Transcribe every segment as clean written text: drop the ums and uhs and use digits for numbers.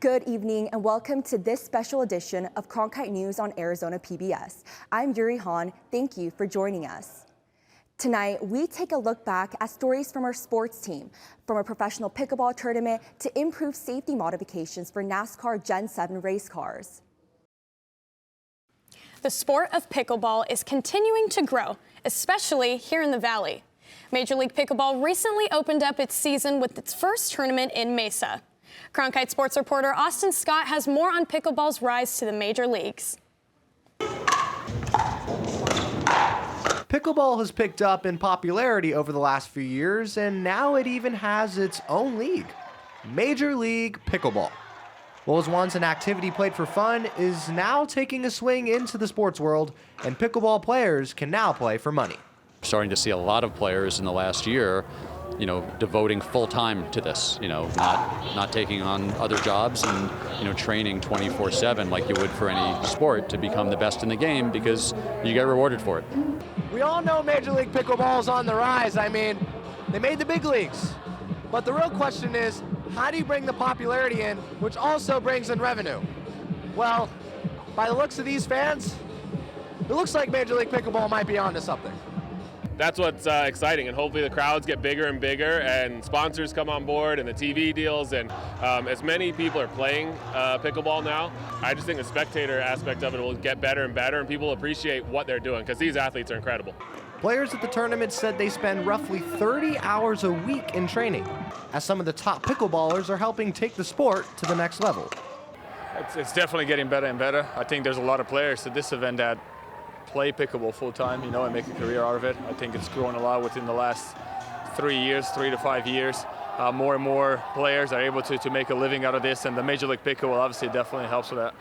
Good evening and welcome to this special edition of Cronkite News on Arizona PBS. I'm Yuri Han. Thank you for joining us. Tonight, we take a look back at stories from our sports team, from a professional pickleball tournament to improved safety modifications for NASCAR Gen 7 race cars. The sport of pickleball is continuing to grow, especially here in the Valley. Major League Pickleball recently opened up its season with its first tournament in Mesa. Cronkite sports reporter Austin Scott has more on pickleball's rise to the major leagues. Pickleball has picked up in popularity over the last few years, and now it even has its own league, Major League Pickleball. What was once an activity played for fun is now taking a swing into the sports world, and pickleball players can now play for money. Starting to see a lot of players in the last year, devoting full time to this, not taking on other jobs and, training 24/7 like you would for any sport to become the best in the game because you get rewarded for it. We all know Major League Pickleball is on the rise. I mean, they made the big leagues. But the real question is, how do you bring the popularity in, which also brings in revenue? Well, by the looks of these fans, it looks like Major League Pickleball might be onto something. That's what's exciting, and hopefully the crowds get bigger and bigger and sponsors come on board and the TV deals, and as many people are playing pickleball now, I just think the spectator aspect of it will get better and better, and people appreciate what they're doing because these athletes are incredible. Players at the tournament said they spend roughly 30 hours a week in training, as some of the top pickleballers are helping take the sport to the next level. It's definitely getting better and better. I think there's a lot of players at this event that play pickleball full time, and make a career out of it. I think it's grown a lot within the last 3 to 5 years. More and more players are able to make a living out of this, and the Major League Pickleball obviously definitely helps with that.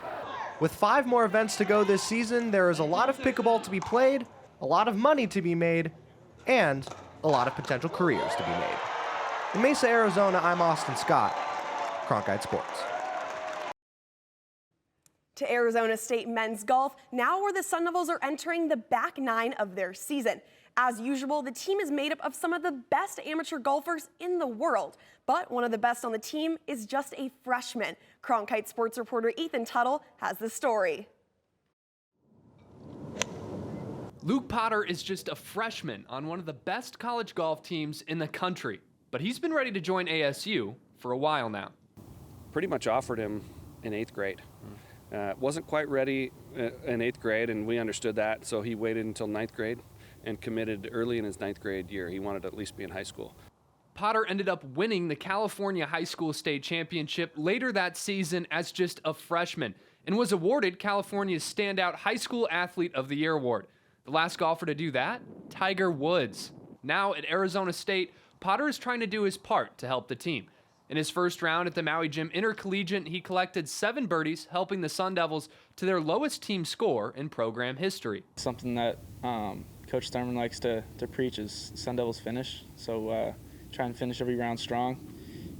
With 5 more events to go this season, there is a lot of pickleball to be played, a lot of money to be made, and a lot of potential careers to be made. In Mesa, Arizona, I'm Austin Scott, Cronkite Sports. To Arizona State men's golf, now where the Sun Devils are entering the back 9 of their season. As usual, the team is made up of some of the best amateur golfers in the world, but one of the best on the team is just a freshman. Cronkite sports reporter Ethan Tuttle has the story. Luke Potter is just a freshman on one of the best college golf teams in the country, but he's been ready to join ASU for a while now. Pretty much offered him in 8th grade. Wasn't quite ready in 8th grade, and we understood that, so he waited until 9th grade and committed early in his 9th grade year. He wanted to at least be in high school. Potter ended up winning the California High School State Championship later that season as just a freshman and was awarded California's Standout High School Athlete of the Year award. The last golfer to do that, Tiger Woods. Now at Arizona State, Potter is trying to do his part to help the team. In his first round at the Maui Gym Intercollegiate, he collected 7 birdies, helping the Sun Devils to their lowest team score in program history. Something that Coach Thurman likes to preach is Sun Devils finish. So try and finish every round strong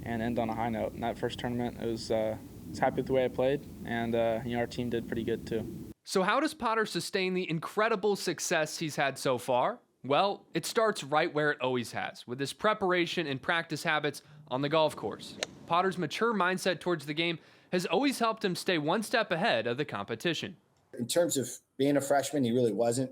and end on a high note. In that first tournament, I was happy with the way I played, and our team did pretty good too. So how does Potter sustain the incredible success he's had so far? Well, it starts right where it always has, with his preparation and practice habits on the golf course. Potter's mature mindset towards the game has always helped him stay one step ahead of the competition. In terms of being a freshman, he really wasn't.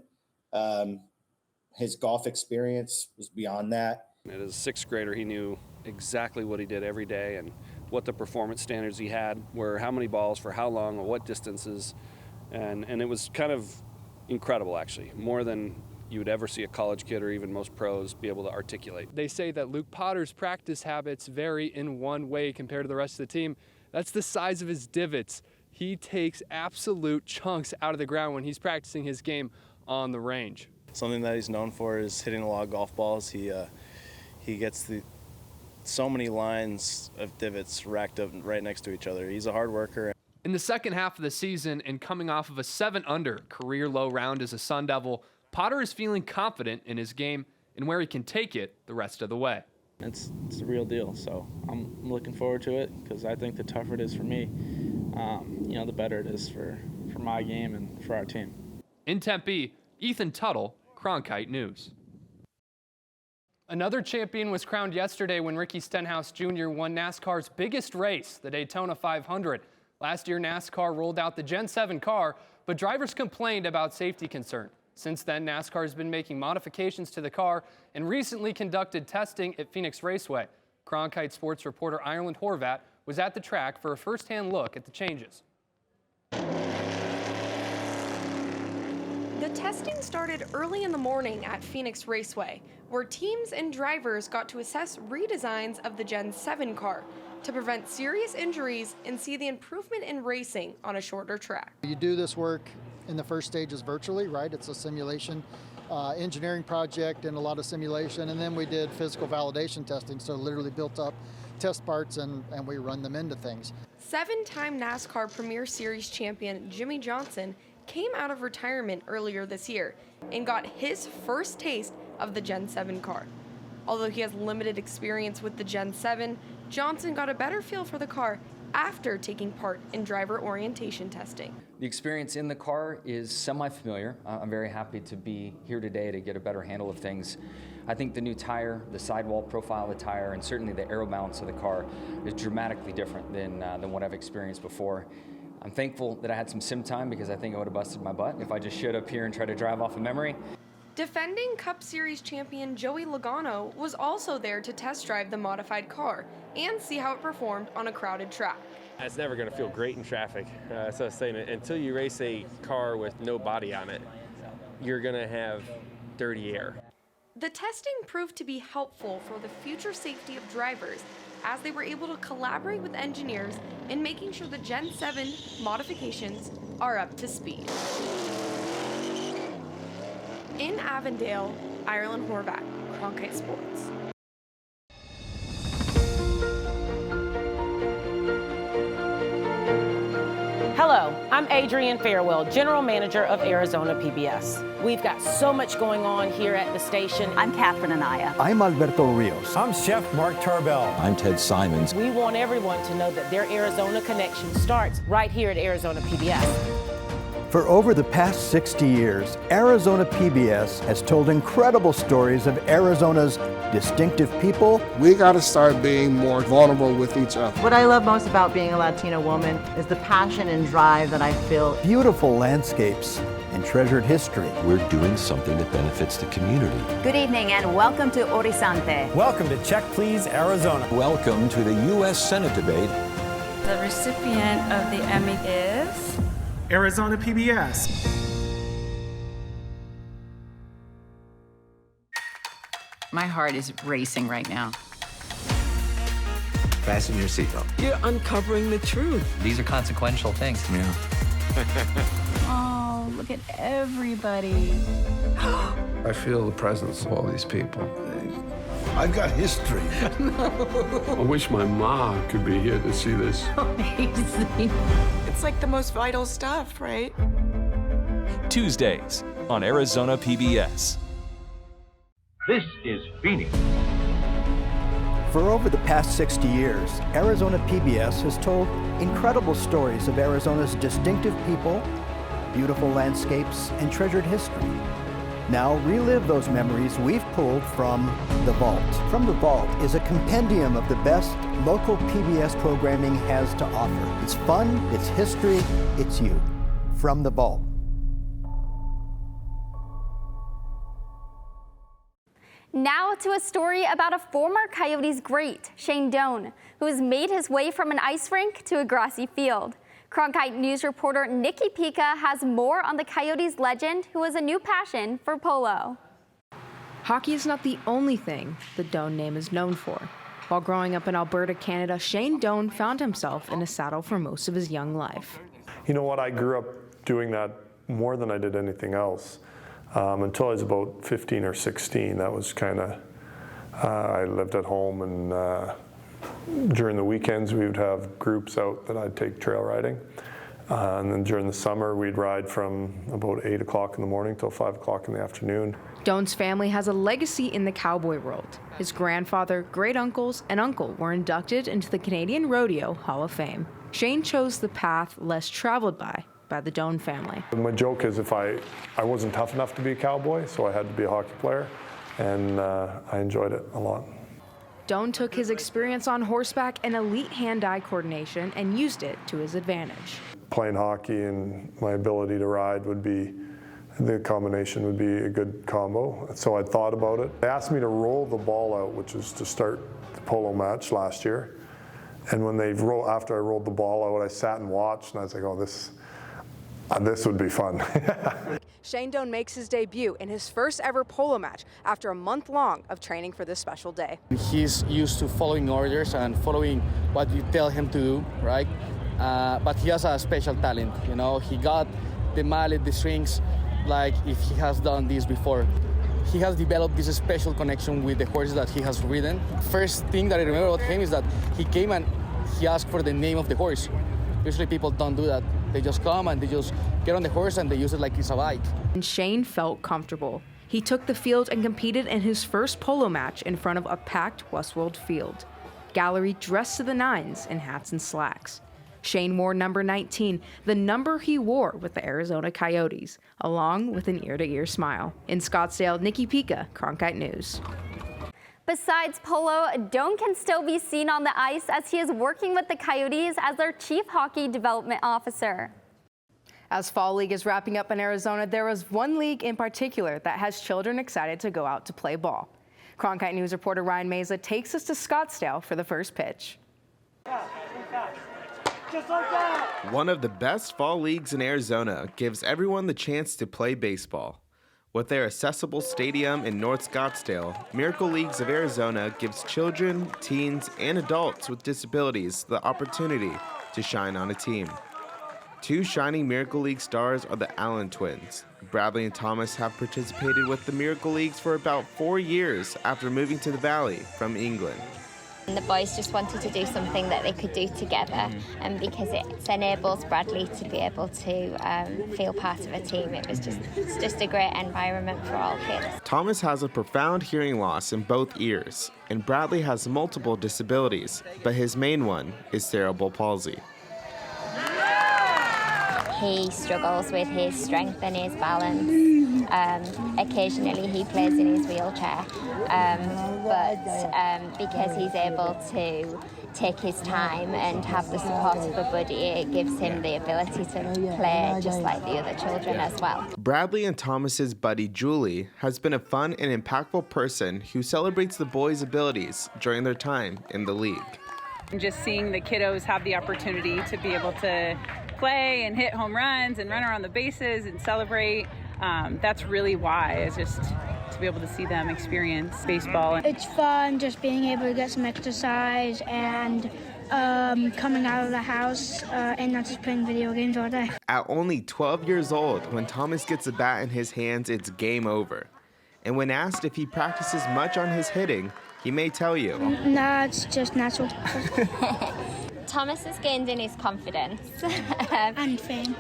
His golf experience was beyond that. As a 6th grader, he knew exactly what he did every day and what the performance standards he had were, how many balls for how long, or what distances. And it was kind of incredible, actually, more than you would ever see a college kid or even most pros be able to articulate. They say that Luke Potter's practice habits vary in one way compared to the rest of the team. That's the size of his divots. He takes absolute chunks out of the ground when he's practicing his game on the range. Something that he's known for is hitting a lot of golf balls. He gets so many lines of divots racked up right next to each other. He's a hard worker. In the second half of the season and coming off of a 7-under career low round as a Sun Devil, Potter is feeling confident in his game and where he can take it the rest of the way. It's the real deal, so I'm looking forward to it because I think the tougher it is for me, the better it is for my game and for our team. In Tempe, Ethan Tuttle, Cronkite News. Another champion was crowned yesterday when Ricky Stenhouse Jr. won NASCAR's biggest race, the Daytona 500. Last year, NASCAR rolled out the Gen 7 car, but drivers complained about safety concern. Since then, NASCAR has been making modifications to the car and recently conducted testing at Phoenix Raceway. Cronkite sports reporter Ireland Horvat was at the track for a first-hand look at the changes. The testing started early in the morning at Phoenix Raceway, where teams and drivers got to assess redesigns of the Gen 7 car to prevent serious injuries and see the improvement in racing on a shorter track. You do this work in the first stages virtually, right? It's a simulation engineering project and a lot of simulation, and then we did physical validation testing, so literally built up test parts and we run them into things. 7-time NASCAR Premier Series champion Jimmy Johnson came out of retirement earlier this year and got his first taste of the Gen 7 car. Although he has limited experience with the Gen 7, Johnson got a better feel for the car after taking part in driver orientation testing. The experience in the car is semi-familiar. I'm very happy to be here today to get a better handle of things. I think the new tire, the sidewall profile of the tire, and certainly the aero balance of the car is dramatically different than what I've experienced before. I'm thankful that I had some sim time because I think I would have busted my butt if I just showed up here and tried to drive off of memory. Defending Cup Series champion Joey Logano was also there to test drive the modified car and see how it performed on a crowded track. It's never going to feel great in traffic. So I was saying, until you race a car with no body on it, you're going to have dirty air. The testing proved to be helpful for the future safety of drivers, as they were able to collaborate with engineers in making sure the Gen 7 modifications are up to speed. In Avondale, Ireland Horvat, Cronkite Sports. Hello, I'm Adrienne Farewell, General Manager of Arizona PBS. We've got so much going on here at the station. I'm Catherine Anaya. I'm Alberto Rios. I'm Chef Mark Tarbell. I'm Ted Simons. We want everyone to know that their Arizona connection starts right here at Arizona PBS. For over the past 60 years, Arizona PBS has told incredible stories of Arizona's distinctive people. We got to start being more vulnerable with each other. What I love most about being a Latina woman is the passion and drive that I feel. Beautiful landscapes and treasured history. We're doing something that benefits the community. Good evening and welcome to Horizonte. Welcome to Check Please Arizona. Welcome to the U.S. Senate debate. The recipient of the Emmy is Arizona PBS. My heart is racing right now. Fasten your seatbelt. You're uncovering the truth. These are consequential things. Yeah. Oh, look at everybody. I feel the presence of all these people. I've got history. No. I wish my ma could be here to see this. Amazing. It's like the most vital stuff, right? Tuesdays on Arizona PBS. This is Phoenix. For over the past 60 years, Arizona PBS has told incredible stories of Arizona's distinctive people, beautiful landscapes, and treasured history. Now relive those memories we've pulled from The Vault. From The Vault is a compendium of the best local PBS programming has to offer. It's fun, it's history, it's you. From The Vault. Now to a story about a former Coyotes great, Shane Doan, who has made his way from an ice rink to a grassy field. Cronkite News reporter Nikki Pica has more on the Coyotes legend who has a new passion for polo. Hockey is not the only thing the Doan name is known for. While growing up in Alberta, Canada, Shane Doan found himself in a saddle for most of his young life. You know what, I grew up doing that more than I did anything else. Until I was about 15 or 16, that was kind of, I lived at home, and during the weekends we would have groups out that I'd take trail riding. And then during the summer we'd ride from about 8 o'clock in the morning till 5 o'clock in the afternoon. Doan's family has a legacy in the cowboy world. His grandfather, great uncles, and uncle were inducted into the Canadian Rodeo Hall of Fame. Shane chose the path less traveled by the Doan family. My joke is if I wasn't tough enough to be a cowboy, so I had to be a hockey player. and I enjoyed it a lot. Doan took his experience on horseback and elite hand-eye coordination and used it to his advantage. Playing hockey and my ability to ride would be, the combination would be a good combo. So I thought about it. They asked me to roll the ball out, which was to start the polo match last year. And when after I rolled the ball out, I sat and watched, and I was like, oh, this would be fun. Shane Doan makes his debut in his first ever polo match after a month long of training for this special day. He's used to following orders and following what you tell him to do, right? But he has a special talent, you know. He got the mallet, the strings, like if he has done this before. He has developed this special connection with the horses that he has ridden. First thing that I remember about him is that he came and he asked for the name of the horse. Usually people don't do that. They just come and they just get on the horse and they use it like it's a bike. And Shane felt comfortable. He took the field and competed in his first polo match in front of a packed Westworld field. Gallery dressed to the nines in hats and slacks. Shane wore number 19, the number he wore with the Arizona Coyotes, along with an ear-to-ear smile. In Scottsdale, Nikki Pica, Cronkite News. Besides polo, Doan can still be seen on the ice as he is working with the Coyotes as their Chief Hockey Development Officer. As Fall League is wrapping up in Arizona, there was one league in particular that has children excited to go out to play ball. Cronkite News reporter Ryan Meza takes us to Scottsdale for the first pitch. One of the best fall leagues in Arizona gives everyone the chance to play baseball. With their accessible stadium in North Scottsdale, Miracle Leagues of Arizona gives children, teens, and adults with disabilities the opportunity to shine on a team. Two shining Miracle League stars are the Allen twins. Bradley and Thomas have participated with the Miracle Leagues for about 4 years after moving to the Valley from England. And the boys just wanted to do something that they could do together, and because it enables Bradley to be able to feel part of a team. It's just a great environment for all kids. Thomas has a profound hearing loss in both ears, and Bradley has multiple disabilities, but his main one is cerebral palsy. He struggles with his strength and his balance. Occasionally he plays in his wheelchair, but because he's able to take his time and have the support of a buddy, it gives him the ability to play just like the other children as well. Bradley and Thomas's buddy Julie has been a fun and impactful person who celebrates the boys' abilities during their time in the league. And just seeing the kiddos have the opportunity to be able to play and hit home runs and run around the bases and celebrate, that's really why, is just to be able to see them experience baseball. It's fun just being able to get some exercise and coming out of the house and not just playing video games all day. At only 12 years old, when Thomas gets a bat in his hands, it's game over. And when asked if he practices much on his hitting, he may tell you. Nah, it's just natural. Thomas has gained in his confidence. And fame.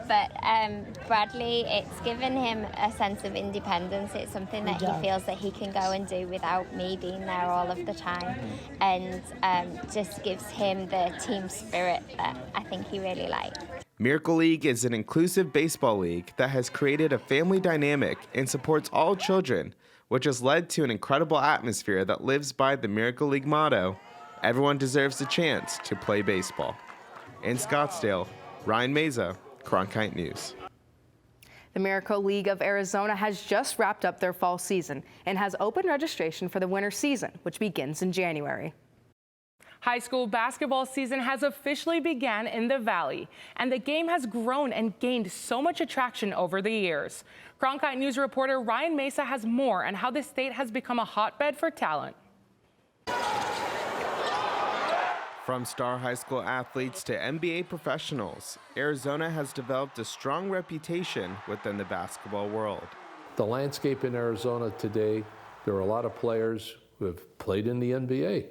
But Bradley, it's given him a sense of independence. It's something that he feels that he can go and do without me being there all of the time. And just gives him the team spirit that I think he really likes. Miracle League is an inclusive baseball league that has created a family dynamic and supports all children, which has led to an incredible atmosphere that lives by the Miracle League motto, everyone deserves a chance to play baseball. In Scottsdale, Ryan Meza, Cronkite News. The Miracle League of Arizona has just wrapped up their fall season and has opened registration for the winter season, which begins in January. High school basketball season has officially begun in the Valley, and the game has grown and gained so much attraction over the years. Cronkite News reporter Ryan Meza has more on how the state has become a hotbed for talent. From star high school athletes to NBA professionals, Arizona has developed a strong reputation within the basketball world. The landscape in Arizona today, there are a lot of players who have played in the NBA.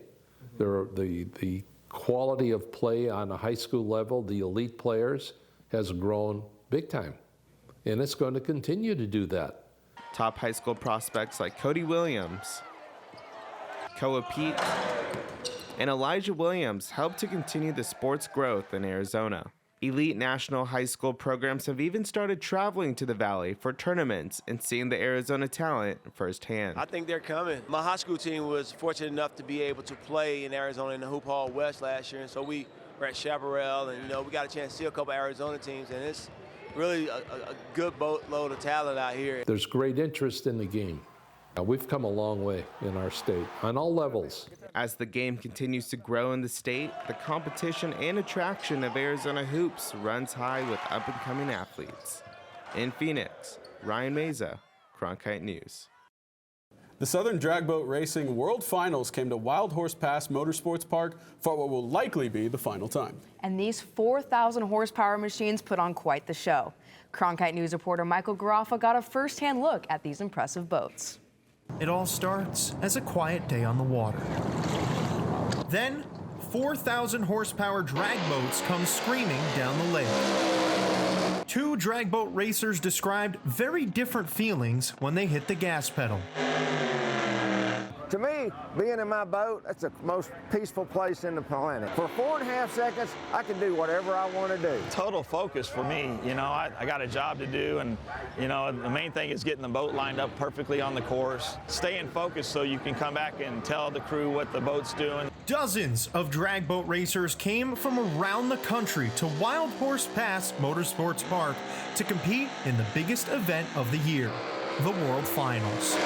The quality of play on a high school level, the elite players, has grown big time. And it's going to continue to do that. Top high school prospects like Cody Williams, Koa Pete, and Elijah Williams helped to continue the sport's growth in Arizona. Elite national high school programs have even started traveling to the Valley for tournaments and seeing the Arizona talent firsthand. I think they're coming. My high school team was fortunate enough to be able to play in Arizona in the Hoop Hall West last year, and so we were at Chaparral, and we got a chance to see a couple Arizona teams, and it's really a good boatload of talent out here. There's great interest in the game. We've come a long way in our state on all levels. As the game continues to grow in the state, the competition and attraction of Arizona hoops runs high with up-and-coming athletes. In Phoenix, Ryan Meza, Cronkite News. The Southern Drag Boat Racing World Finals came to Wild Horse Pass Motorsports Park for what will likely be the final time. And these 4,000 horsepower machines put on quite the show. Cronkite News reporter Michael Garoffa got a first-hand look at these impressive boats. It all starts as a quiet day on the water. Then, 4,000 horsepower drag boats come screaming down the lake. Two drag boat racers described very different feelings when they hit the gas pedal. To me, being in my boat, that's the most peaceful place in the planet. For 4.5 seconds, I can do whatever I want to do. Total focus for me. I got a job to do, and the main thing is getting the boat lined up perfectly on the course. Staying focused so you can come back and tell the crew what the boat's doing. Dozens of drag boat racers came from around the country to Wild Horse Pass Motorsports Park to compete in the biggest event of the year, the World Finals.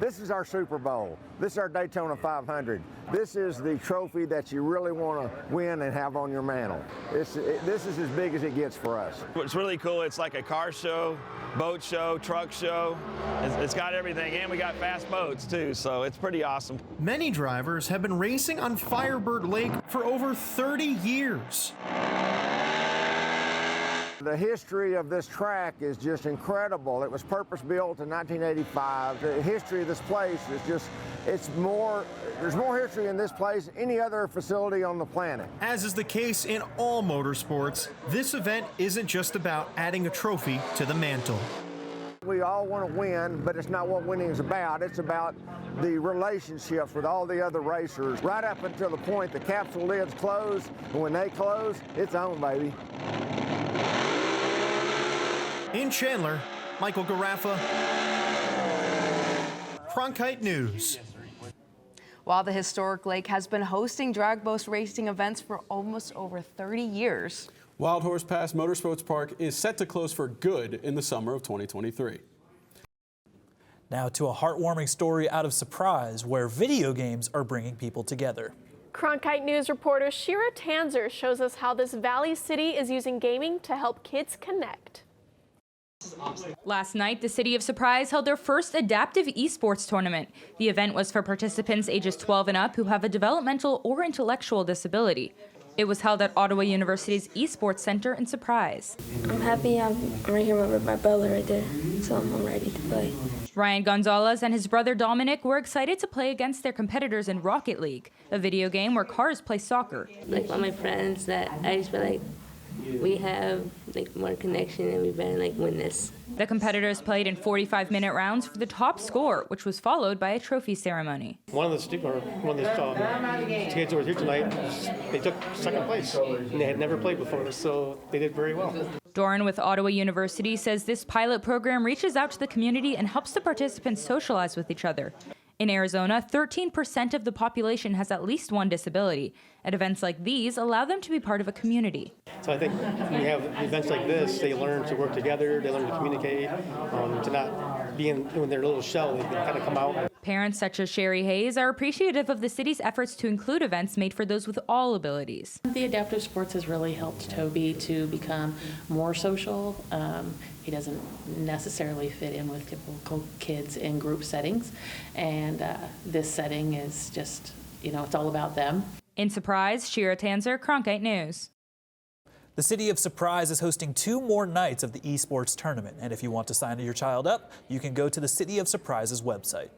This is our Super Bowl. This is our Daytona 500. This is the trophy that you really want to win and have on your mantle. This is as big as it gets for us. It's really cool. It's like a car show, boat show, truck show. It's got everything, and we got fast boats too, so it's pretty awesome. Many drivers have been racing on Firebird Lake for over 30 years. The history of this track is just incredible. It was purpose-built in 1985. The history of this place is just, there's more history in this place than any other facility on the planet. As is the case in all motorsports, this event isn't just about adding a trophy to the mantle. We all want to win, but it's not what winning is about. It's about the relationships with all the other racers, right up until the point the capsule lids close, and when they close, it's on, baby. In Chandler, Michael Garoffa, Cronkite News. While the historic lake has been hosting drag boat racing events for almost over 30 years. Wild Horse Pass Motorsports Park is set to close for good in the summer of 2023. Now to a heartwarming story out of Surprise, where video games are bringing people together. Cronkite News reporter Shira Tanzer shows us how this Valley city is using gaming to help kids connect. Last night, the City of Surprise held their first adaptive esports tournament. The event was for participants ages 12 and up who have a developmental or intellectual disability. It was held at Ottawa University's Esports Center in Surprise. I'm happy I'm right here with my brother right there, so I'm ready to play. Ryan Gonzalez and his brother Dominic were excited to play against their competitors in Rocket League, a video game where cars play soccer. Like all my friends that I just feel like we have more connection and we better win this. The competitors played in 45-minute rounds for the top score, which was followed by a trophy ceremony. One of the kids who were here tonight, they took second place, and they had never played before, so they did very well. Doran with Ottawa University says this pilot program reaches out to the community and helps the participants socialize with each other. In Arizona, 13% of the population has at least one disability. And events like these allow them to be part of a community. So I think when we have events like this, they learn to work together, they learn to communicate, to not be in their little shell, they can kind of come out. Parents such as Sherry Hayes are appreciative of the city's efforts to include events made for those with all abilities. The adaptive sports has really helped Toby to become more social. He doesn't necessarily fit in with typical kids in group settings, and this setting is just, it's all about them. In Surprise, Shira Tanzer, Cronkite News. The City of Surprise is hosting 2 more nights of the esports tournament, and if you want to sign your child up, you can go to the City of Surprise's website.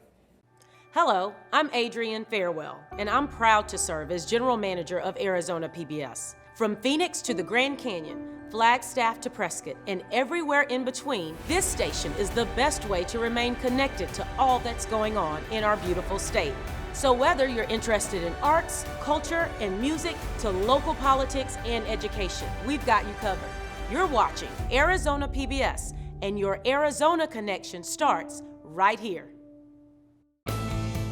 Hello, I'm Adrienne Farewell, and I'm proud to serve as General Manager of Arizona PBS. From Phoenix to the Grand Canyon, Flagstaff to Prescott, and everywhere in between, this station is the best way to remain connected to all that's going on in our beautiful state. So whether you're interested in arts, culture, and music to local politics and education, we've got you covered. You're watching Arizona PBS, and your Arizona connection starts right here.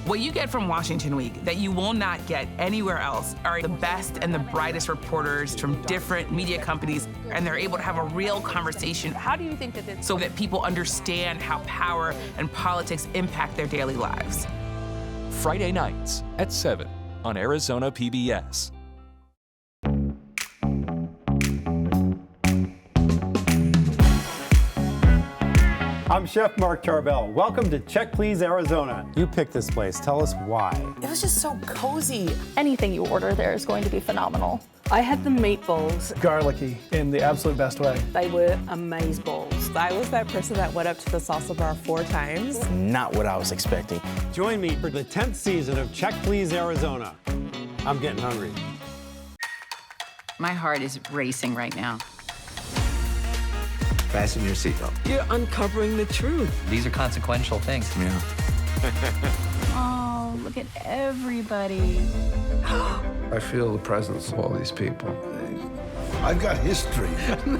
What you get from Washington Week that you will not get anywhere else are the best and the brightest reporters from different media companies, and they're able to have a real conversation. How do you think that it's so that people understand how power and politics impact their daily lives? Friday nights at 7 on Arizona PBS. I'm Chef Mark Tarbell. Welcome to Check Please Arizona. You picked this place. Tell us why. It was just so cozy. Anything you order there is going to be phenomenal. I had the meatballs. Garlicky in the absolute best way. They were amazeballs. I was that person that went up to the salsa bar 4 times. Not what I was expecting. Join me for the 10th season of Check Please Arizona. I'm getting hungry. My heart is racing right now. Fasten your seatbelt. You're uncovering the truth. These are consequential things. Yeah. Oh, look at everybody. I feel the presence of all these people. I've got history. No.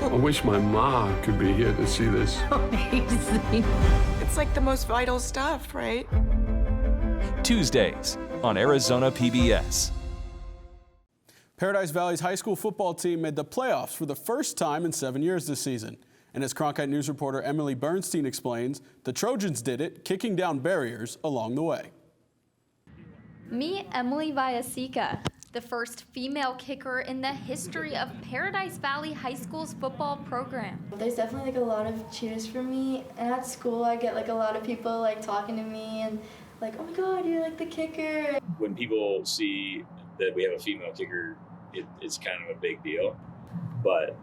I wish my mom could be here to see this. Amazing. It's like the most vital stuff, right? Tuesdays on Arizona PBS. Paradise Valley's high school football team made the playoffs for the first time in 7 years this season. And as Cronkite News reporter Emily Bernstein explains, the Trojans did it, kicking down barriers along the way. Meet Emily Vallasica, the first female kicker in the history of Paradise Valley High School's football program. There's definitely like a lot of cheers for me, and at school I get like a lot of people like talking to me and like, oh my God, you're like the kicker. When people see that we have a female kicker, it's kind of a big deal, but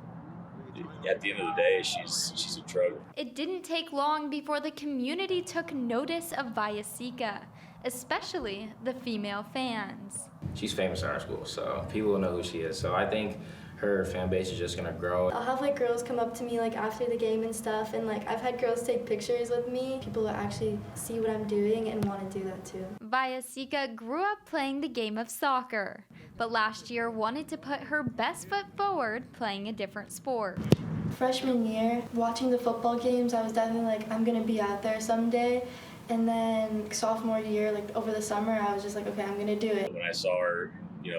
at the end of the day, she's a Trojan. It didn't take long before the community took notice of Vallasica, especially the female fans. She's famous in our school, so people will know who she is. So I think her fan base is just gonna grow. I'll have like girls come up to me like after the game and stuff, and like I've had girls take pictures with me. People will actually see what I'm doing and want to do that too. Vallasica grew up playing the game of soccer, but last year wanted to put her best foot forward playing a different sport. Freshman year, watching the football games, I was definitely like, I'm gonna be out there someday. And then sophomore year, like over the summer, I was just like, okay, I'm gonna do it. When I saw her,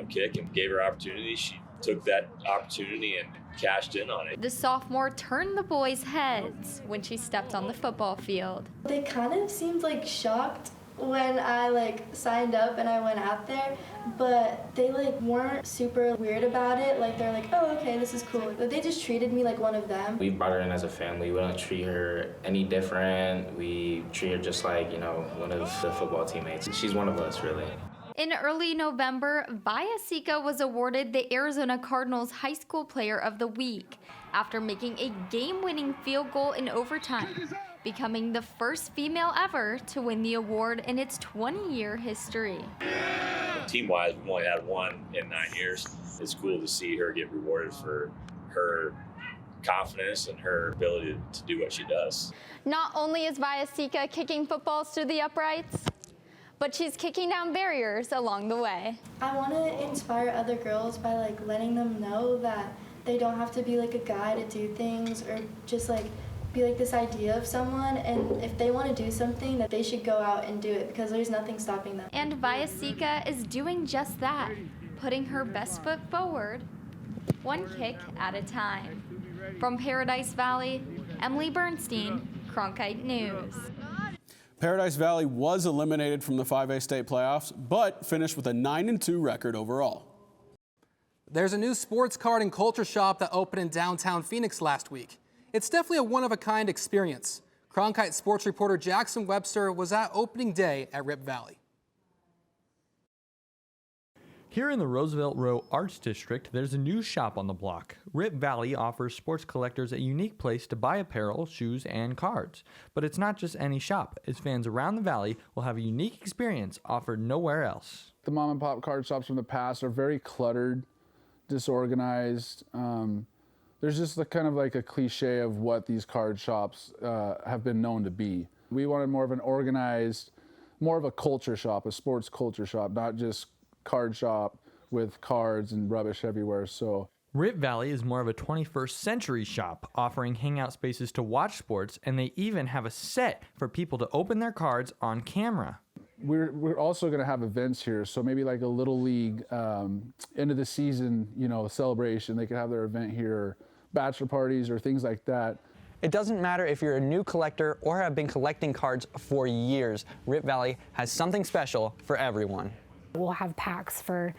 kick and gave her opportunity, she took that opportunity and cashed in on it. The sophomore turned the boys' heads when she stepped on the football field. They kind of seemed like shocked when I like signed up and I went out there, but they like weren't super weird about it. Like they're like, oh, okay, this is cool. They just treated me like one of them. We brought her in as a family. We don't treat her any different. We treat her just like, one of the football teammates. She's one of us, really. In early November, Vallasica was awarded the Arizona Cardinals High School Player of the Week after making a game-winning field goal in overtime, becoming the first female ever to win the award in its 20-year history. Team-wise, we've only had one in 9 years. It's cool to see her get rewarded for her confidence and her ability to do what she does. Not only is Vallasica kicking footballs through the uprights, but she's kicking down barriers along the way. I want to inspire other girls by like letting them know that they don't have to be like a guy to do things or just like be like this idea of someone, and if they want to do something, that they should go out and do it because there's nothing stopping them. And Vallasica is doing just that, putting her best foot forward, one kick at a time. From Paradise Valley, Emily Bernstein, Cronkite News. Paradise Valley was eliminated from the 5A state playoffs, but finished with a 9-2 record overall. There's a new sports card and culture shop that opened in downtown Phoenix last week. It's definitely a one-of-a-kind experience. Cronkite sports reporter Jackson Webster was at opening day at Rip Valley. Here in the Roosevelt Row Arts District, there's a new shop on the block. Rip Valley offers sports collectors a unique place to buy apparel, shoes, and cards. But it's not just any shop, as fans around the valley will have a unique experience offered nowhere else. The mom and pop card shops from the past are very cluttered, disorganized. There's just kind of like a cliche of what these card shops have been known to be. We wanted more of an organized, more of a culture shop, a sports culture shop, not just card shop with cards and rubbish everywhere. So Rip Valley is more of a 21st century shop, offering hangout spaces to watch sports, and they even have a set for people to open their cards on camera. We're also going to have events here, so maybe like a little league end of the season, celebration. They could have their event here, bachelor parties or things like that. It doesn't matter if you're a new collector or have been collecting cards for years. Rip Valley has something special for everyone. We'll have packs for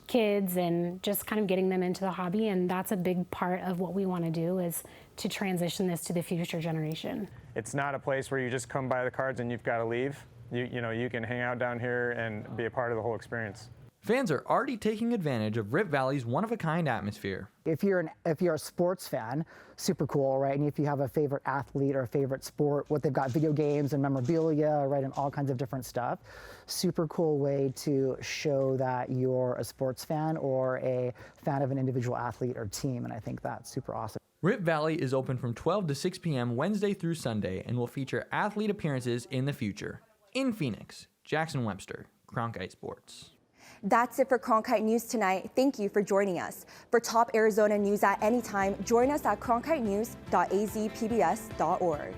kids and just kind of getting them into the hobby, and that's a big part of what we want to do, is to transition this to the future generation. It's not a place where you just come buy the cards and you've got to leave. You can hang out down here and be a part of the whole experience. Fans are already taking advantage of Rip Valley's one-of-a-kind atmosphere. If you're a sports fan, super cool, right? And if you have a favorite athlete or a favorite sport, what they've got video games and memorabilia, right, and all kinds of different stuff. Super cool way to show that you're a sports fan or a fan of an individual athlete or team, and I think that's super awesome. Rip Valley is open from 12 to 6 p.m. Wednesday through Sunday and will feature athlete appearances in the future. In Phoenix, Jackson Webster, Cronkite Sports. That's it for Cronkite News tonight. Thank you for joining us. For top Arizona news at any time, join us at cronkitenews.azpbs.org.